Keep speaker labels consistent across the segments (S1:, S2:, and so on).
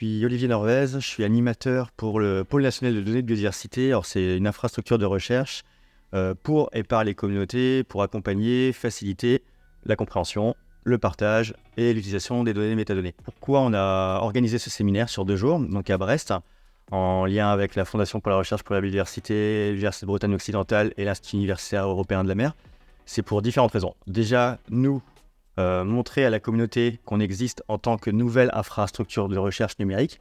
S1: suis Olivier Norvez, je suis animateur pour le Pôle national de données de biodiversité. Alors, c'est une infrastructure de recherche pour et par les communautés, pour accompagner, faciliter la compréhension, le partage et l'utilisation des données métadonnées. Pourquoi on a organisé ce séminaire sur 2 jours, donc à Brest, en lien avec la Fondation pour la recherche pour la biodiversité, l'Université de Bretagne occidentale et l'Institut universitaire européen de la mer? C'est pour différentes raisons. Déjà, nous, montrer à la communauté qu'on existe en tant que nouvelle infrastructure de recherche numérique.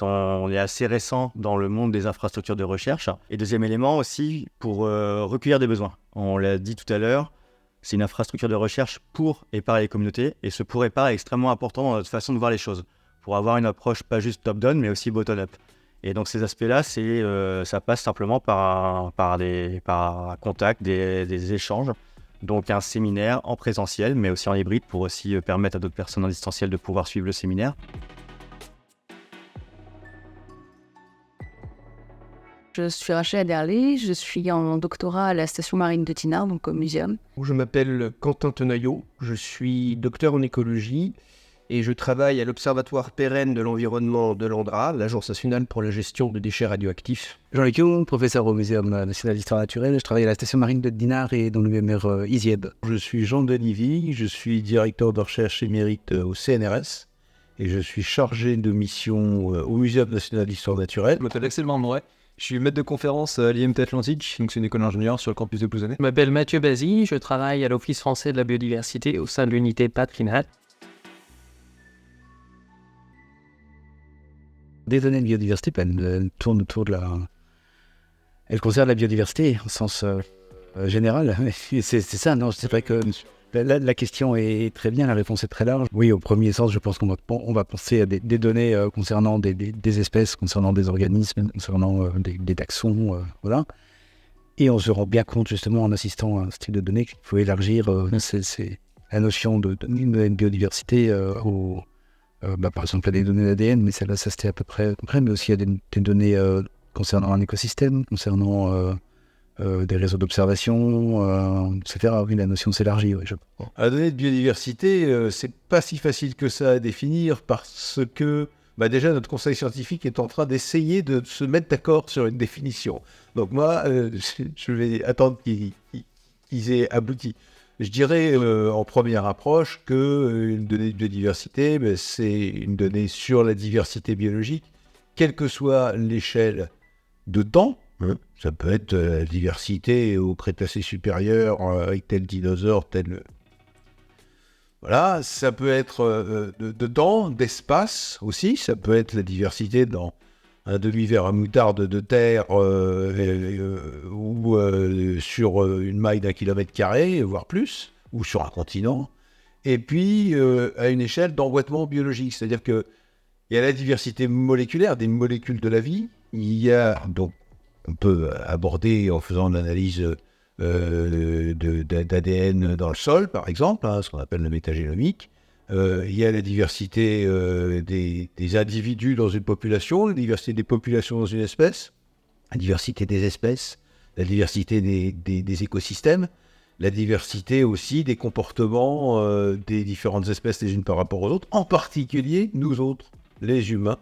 S1: On est assez récent dans le monde des infrastructures de recherche. Et deuxième élément aussi, pour recueillir des besoins. On l'a dit tout à l'heure, c'est une infrastructure de recherche pour et par les communautés. Et ce pour et par est extrêmement important dans notre façon de voir les choses, pour avoir une approche pas juste top-down, mais aussi bottom-up. Et donc ces aspects-là, ça passe simplement par un contact, des échanges. Donc un séminaire en présentiel, mais aussi en hybride, pour aussi permettre à d'autres personnes en distanciel de pouvoir suivre le séminaire.
S2: Je suis Rachel Aderlé, je suis en doctorat à la station marine de Dinard, donc au muséum.
S3: Je m'appelle Quentin Tenaillot, je suis docteur en écologie et je travaille à l'Observatoire pérenne de l'environnement de l'Andra, l'Agence nationale pour la gestion des déchets radioactifs.
S4: Jean-Luc Young, professeur au Muséum national d'histoire naturelle. Je travaille à la station marine de Dinard et dans l'UMR Isieb.
S5: Je suis Jean Denivy, je suis directeur de recherche émérite au CNRS et je suis chargé de mission au Muséum national d'histoire naturelle.
S6: Je m'appelle Axel Marmeret, je suis maître de conférence à l'IMT Atlantique, donc c'est une école d'ingénieurs sur le campus de Plouzané.
S7: Je m'appelle Mathieu Bazy, je travaille à l'Office français de la biodiversité au sein de l'unité Patrinat.
S4: Des données de biodiversité, elles tournent autour de elles concernent la biodiversité au sens général. C'est ça, non, c'est vrai que la question est très bien, la réponse est très large. Oui, au premier sens, je pense qu'on va penser à des données concernant des espèces, concernant des organismes, concernant des taxons, voilà. Et on se rend bien compte, justement, en assistant à ce type de données, qu'il faut élargir la notion de biodiversité par exemple, il y a des données d'ADN, mais celle-là, ça c'était à peu près, mais aussi il y a des données concernant un écosystème, concernant des réseaux d'observation, etc. Oui, la notion s'élargit, oui, je pense.
S5: La donnée de biodiversité, c'est pas si facile que ça à définir parce que déjà notre conseil scientifique est en train d'essayer de se mettre d'accord sur une définition. Donc moi, je vais attendre qu'ils aient abouti. Je dirais en première approche qu'une donnée de biodiversité, c'est une donnée sur la diversité biologique, quelle que soit l'échelle de temps. Ça peut être la diversité au Crétacé supérieur avec tel dinosaure, tel... Voilà, ça peut être de temps, d'espace aussi, ça peut être la diversité dans un demi-verre à moutarde de terre ou sur une maille d'1 km², voire plus, ou sur un continent. Et puis, à une échelle d'emboîtement biologique, c'est-à-dire qu'il y a la diversité moléculaire, des molécules de la vie. Il y a, donc, on peut aborder en faisant de l'analyse d'ADN dans le sol, par exemple, ce qu'on appelle le métagénomique. Il y a la diversité des individus dans une population, la diversité des populations dans une espèce, la diversité des espèces, la diversité des écosystèmes, la diversité aussi des comportements des différentes espèces les unes par rapport aux autres, en particulier nous autres, les humains,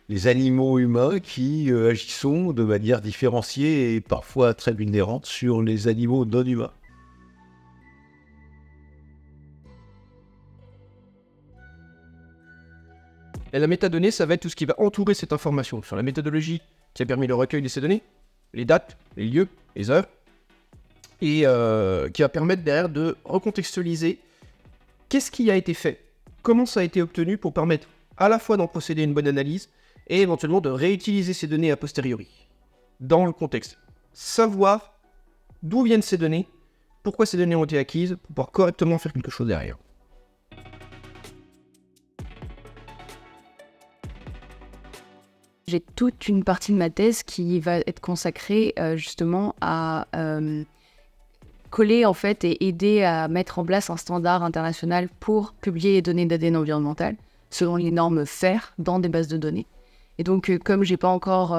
S5: les animaux humains qui agissons de manière différenciée et parfois très vulnérante sur les animaux non humains.
S3: Et la métadonnée, ça va être tout ce qui va entourer cette information sur la méthodologie qui a permis le recueil de ces données, les dates, les lieux, les heures, et qui va permettre derrière de recontextualiser qu'est-ce qui a été fait, comment ça a été obtenu pour permettre à la fois d'en procéder à une bonne analyse et éventuellement de réutiliser ces données a posteriori dans le contexte. Savoir d'où viennent ces données, pourquoi ces données ont été acquises, pour pouvoir correctement faire quelque chose derrière.
S2: J'ai toute une partie de ma thèse qui va être consacrée justement à coller en fait et aider à mettre en place un standard international pour publier les données d'ADN environnemental selon les normes FAIR dans des bases de données. Et donc comme j'ai pas encore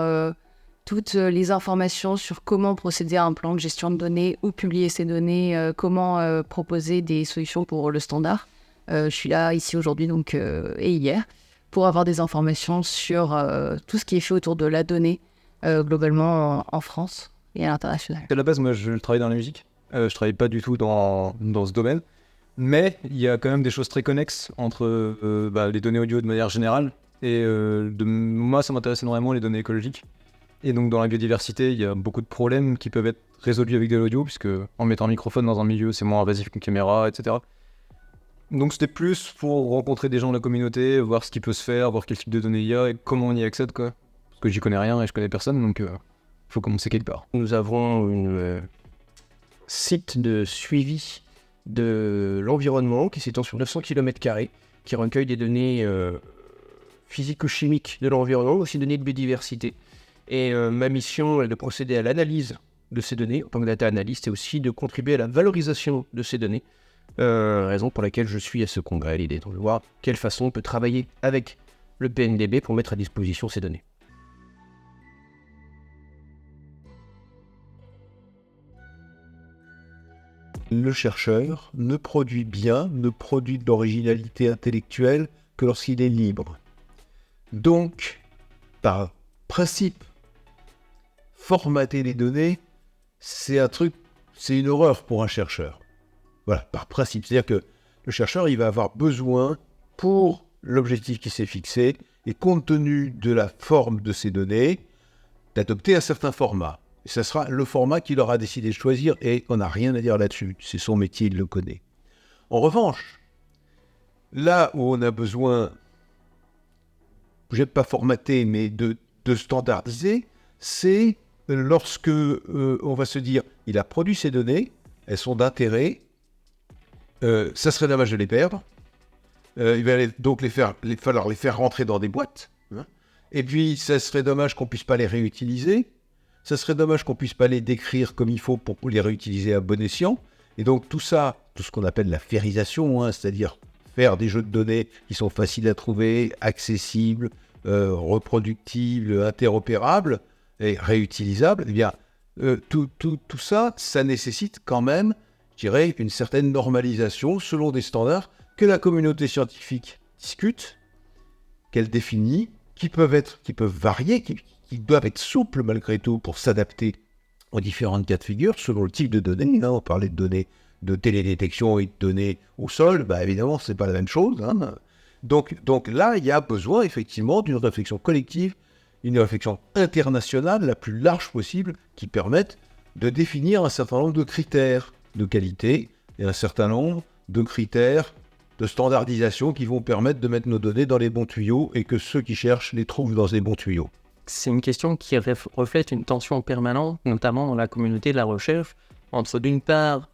S2: toutes les informations sur comment procéder à un plan de gestion de données, où publier ces données, comment proposer des solutions pour le standard, je suis là ici aujourd'hui donc et hier pour avoir des informations sur tout ce qui est fait autour de la donnée globalement en France et à l'international.
S6: À la base, moi, je travaille dans la musique. Je travaille pas du tout dans ce domaine. Mais il y a quand même des choses très connexes entre les données audio de manière générale. Et moi, ça m'intéresse énormément, les données écologiques. Et donc, dans la biodiversité, il y a beaucoup de problèmes qui peuvent être résolus avec de l'audio, puisque en mettant un microphone dans un milieu, c'est moins invasif qu'une caméra, etc. Donc, c'était plus pour rencontrer des gens de la communauté, voir ce qui peut se faire, voir quel type de données il y a et comment on y accède, quoi. Parce que j'y connais rien et je connais personne, donc faut commencer quelque part.
S3: Nous avons un site de suivi de l'environnement qui s'étend sur 900 km², qui recueille des données physico-chimiques de l'environnement, aussi des données de biodiversité. Et ma mission est de procéder à l'analyse de ces données en tant que data analyst et aussi de contribuer à la valorisation de ces données. Raison pour laquelle je suis à ce congrès, l'idée de voir quelle façon on peut travailler avec le PNDB pour mettre à disposition ces données.
S5: Le chercheur ne produit bien, ne produit de l'originalité intellectuelle que lorsqu'il est libre. Donc, par principe, formater les données, c'est une horreur pour un chercheur. Voilà, par principe. C'est-à-dire que le chercheur, il va avoir besoin, pour l'objectif qui s'est fixé, et compte tenu de la forme de ces données, d'adopter un certain format. Et ça sera le format qu'il aura décidé de choisir, et on n'a rien à dire là-dessus. C'est son métier, il le connaît. En revanche, là où on a besoin, je n'ai pas formaté, mais de standardiser, c'est lorsque on va se dire, il a produit ces données, elles sont d'intérêt, ça serait dommage de les perdre, il va donc falloir les faire rentrer dans des boîtes, hein, et puis ça serait dommage qu'on ne puisse pas les réutiliser, ça serait dommage qu'on ne puisse pas les décrire comme il faut pour les réutiliser à bon escient, et donc tout ça, tout ce qu'on appelle la férisation, hein, c'est-à-dire faire des jeux de données qui sont faciles à trouver, accessibles, reproductibles, interopérables et réutilisables, eh bien, tout ça, ça nécessite quand même, je dirais, une certaine normalisation selon des standards que la communauté scientifique discute, qu'elle définit, qui peuvent varier, qui doivent être souples malgré tout pour s'adapter aux différentes cas de figure selon le type de données. Hein, on parlait de données de télédétection et de données au sol, bah évidemment, c'est pas la même chose. Hein. Donc là, il y a besoin effectivement d'une réflexion collective, une réflexion internationale la plus large possible qui permette de définir un certain nombre de critères de qualité et un certain nombre de critères de standardisation qui vont permettre de mettre nos données dans les bons tuyaux et que ceux qui cherchent les trouvent dans les bons tuyaux.
S7: C'est une question qui reflète une tension permanente, notamment dans la communauté de la recherche, entre d'une part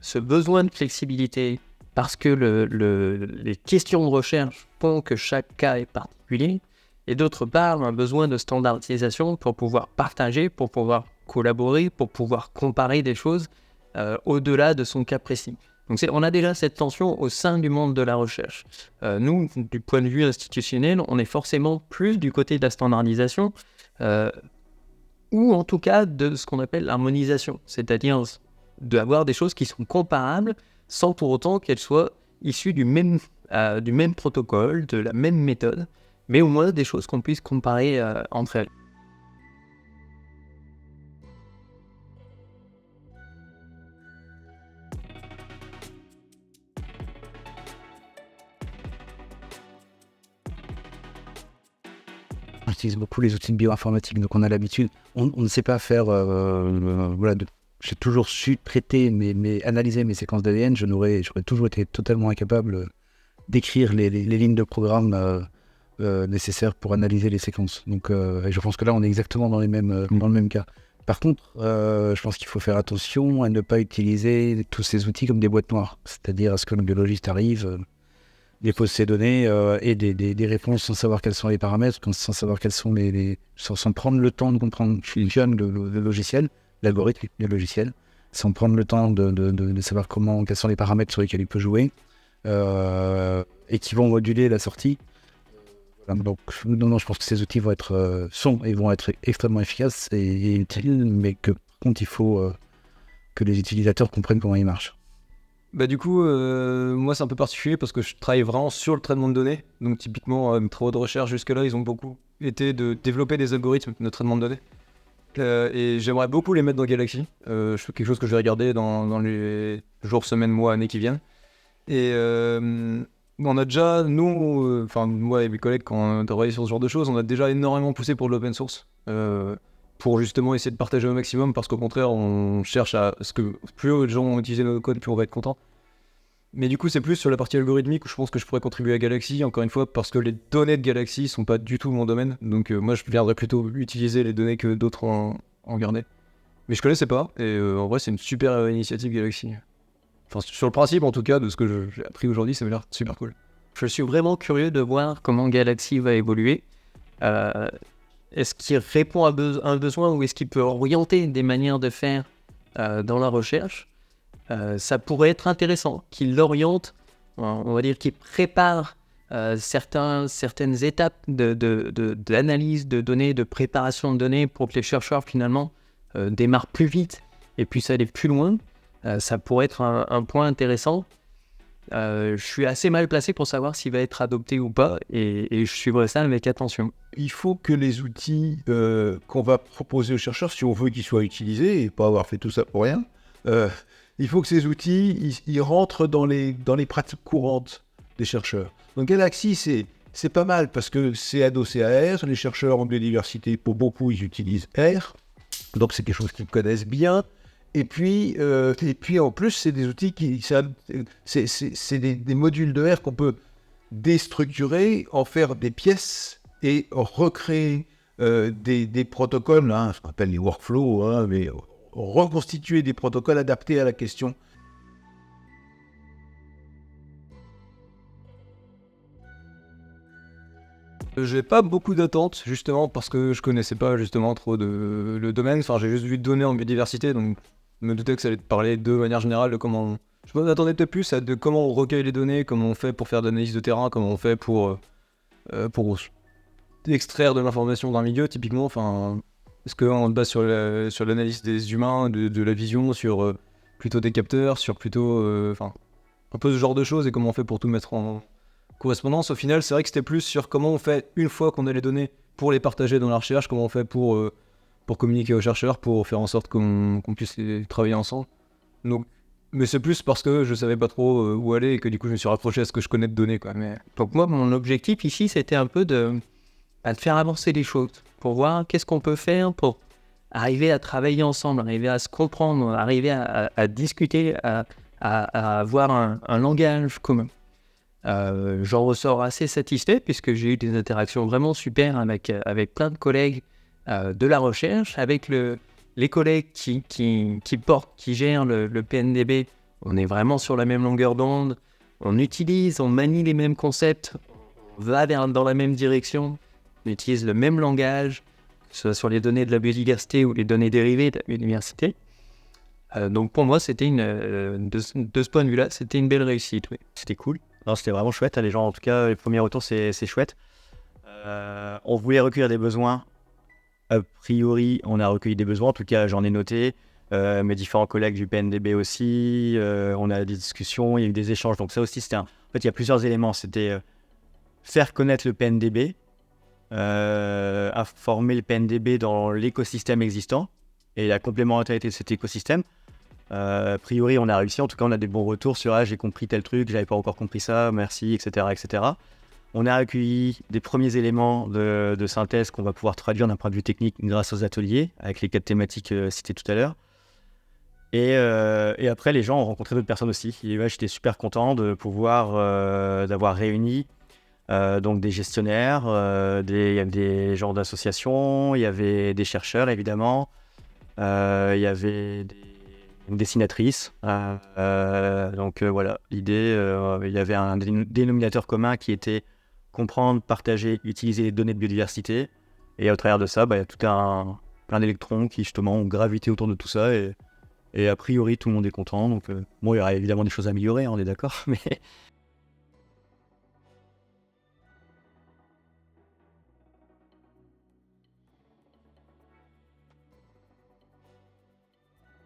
S7: ce besoin de flexibilité, parce que les questions de recherche font que chaque cas est particulier, et d'autre part un besoin de standardisation pour pouvoir partager, pour pouvoir collaborer, pour pouvoir comparer des choses au-delà de son cas précis. Donc on a déjà cette tension au sein du monde de la recherche. Nous, du point de vue institutionnel, on est forcément plus du côté de la standardisation, ou en tout cas de ce qu'on appelle l'harmonisation, c'est-à-dire d'avoir des choses qui sont comparables sans pour autant qu'elles soient issues du même protocole, de la même méthode, mais au moins des choses qu'on puisse comparer entre elles.
S4: On utilise beaucoup les outils de bioinformatique, donc on a l'habitude. On ne sait pas faire. J'ai toujours su traiter, mais analyser mes séquences d'ADN, j'aurais toujours été totalement incapable d'écrire les lignes de programme nécessaires pour analyser les séquences. Donc, je pense que là, on est exactement dans le même cas. Par contre, je pense qu'il faut faire attention à ne pas utiliser tous ces outils comme des boîtes noires. C'est-à-dire à ce que le biologiste arrive, dépose ses données et des réponses sans savoir quels sont les paramètres, sans savoir quels sont sans prendre le temps de comprendre fonctionne le logiciel, l'algorithme, le logiciel, sans prendre le temps de savoir quels sont les paramètres sur lesquels il peut jouer et qui vont moduler la sortie. Voilà, donc, non, je pense que ces outils vont être extrêmement efficaces et utiles, mais que par contre, il faut que les utilisateurs comprennent comment ils marchent.
S6: Bah du coup, moi c'est un peu particulier parce que je travaille vraiment sur le traitement de données. Donc typiquement, mes travaux de recherche jusque-là, ils ont beaucoup été de développer des algorithmes de traitement de données. Et j'aimerais beaucoup les mettre dans Galaxy. C'est quelque chose que je vais regarder dans les jours, semaines, mois, années qui viennent. Et on a déjà, nous, enfin moi et mes collègues, quand on travaille sur ce genre de choses, on a déjà énormément poussé pour de l'open source. Pour justement essayer de partager au maximum, parce qu'au contraire, on cherche à ce que plus de gens ont utilisé nos codes, plus on va être content. Mais du coup, c'est plus sur la partie algorithmique où je pense que je pourrais contribuer à Galaxy, encore une fois, parce que les données de Galaxy sont pas du tout mon domaine. Donc moi, je viendrais plutôt utiliser les données que d'autres en gardaient. Mais je connaissais pas, et en vrai, c'est une super initiative Galaxy. Enfin, sur le principe, en tout cas, de ce que j'ai appris aujourd'hui, ça m'a l'air super cool.
S7: Je suis vraiment curieux de voir comment Galaxy va évoluer. Est-ce qu'il répond à un besoin ou est-ce qu'il peut orienter des manières de faire dans la recherche? Ça pourrait être intéressant qu'il l'oriente, on va dire qu'il prépare certaines étapes d'analyse de données, de préparation de données pour que les chercheurs finalement démarrent plus vite et puissent aller plus loin. Ça pourrait être un point intéressant. Je suis assez mal placé pour savoir s'il va être adopté ou pas et je suivrai ça avec attention.
S5: Il faut que les outils qu'on va proposer aux chercheurs, si on veut qu'ils soient utilisés et pas avoir fait tout ça pour rien, il faut que ces outils ils rentrent dans les pratiques courantes des chercheurs. Donc Galaxy, c'est pas mal parce que c'est adossé à R. Les chercheurs en biodiversité, pour beaucoup, ils utilisent R. Donc c'est quelque chose qu'ils connaissent bien. Et puis en plus, c'est des outils c'est des modules de R qu'on peut déstructurer, en faire des pièces et recréer des protocoles, hein, ce qu'on appelle les workflows, hein, mais reconstituer des protocoles adaptés à la question.
S6: J'ai pas beaucoup d'attentes, justement, parce que je connaissais pas justement trop le domaine. Enfin, j'ai juste vu données en biodiversité, donc je me doutais que ça allait te parler de manière générale de comment... Je m'attendais peut-être plus à de comment on recueille les données, comment on fait pour faire de l'analyse de terrain, comment on fait pour extraire de l'information d'un milieu, typiquement. Enfin, est-ce qu'on se base sur l'analyse des humains, de la vision, sur plutôt des capteurs, sur plutôt... Enfin, un peu ce genre de choses, et comment on fait pour tout mettre en correspondance. Au final, c'est vrai que c'était plus sur comment on fait une fois qu'on a les données pour les partager dans la recherche, comment on fait pour communiquer aux chercheurs, pour faire en sorte qu'on puisse travailler ensemble. Donc, mais c'est plus parce que je savais pas trop où aller et que du coup je me suis rapproché à ce que je connais de données, quoi. Mais...
S7: Donc moi, mon objectif ici, c'était un peu de faire avancer les choses, pour voir qu'est-ce qu'on peut faire pour arriver à travailler ensemble, arriver à se comprendre, arriver à discuter, à avoir un langage commun. J'en ressors assez satisfait puisque j'ai eu des interactions vraiment super avec plein de collègues de la recherche, avec les collègues qui gèrent le PNDB. On est vraiment sur la même longueur d'onde, on manie les mêmes concepts, on va dans la même direction, on utilise le même langage, que ce soit sur les données de la biodiversité ou les données dérivées de la biodiversité. Donc pour moi, c'était de ce point de vue-là, c'était une belle réussite. Oui.
S1: C'était cool. Non, c'était vraiment chouette. Les gens, en tout cas, les premiers retours, c'est chouette. On voulait recueillir des besoins. A priori, on a recueilli des besoins. En tout cas, j'en ai noté. Mes différents collègues du PNDB aussi. On a des discussions, il y a eu des échanges. Donc ça aussi, c'était En fait, il y a plusieurs éléments. C'était faire connaître le PNDB, informer le PNDB dans l'écosystème existant et la complémentarité de cet écosystème. A priori, on a réussi. En tout cas, on a des bons retours sur j'ai compris tel truc, j'avais pas encore compris ça, merci, etc., etc. On a accueilli des premiers éléments de synthèse qu'on va pouvoir traduire d'un point de vue technique grâce aux ateliers, avec les 4 thématiques citées tout à l'heure. Et après, les gens ont rencontré d'autres personnes aussi. Et j'étais super content de pouvoir d'avoir réuni donc des gestionnaires, il y avait des gens d'associations, il y avait des chercheurs évidemment, il y avait une dessinatrice. Donc voilà, l'idée, il y avait un dénominateur commun qui était comprendre, partager, utiliser les données de biodiversité. Et au travers de ça, il y a tout plein d'électrons qui justement ont gravité autour de tout ça. Et a priori, tout le monde est content. Donc bon, il y aura évidemment des choses à améliorer, on est d'accord.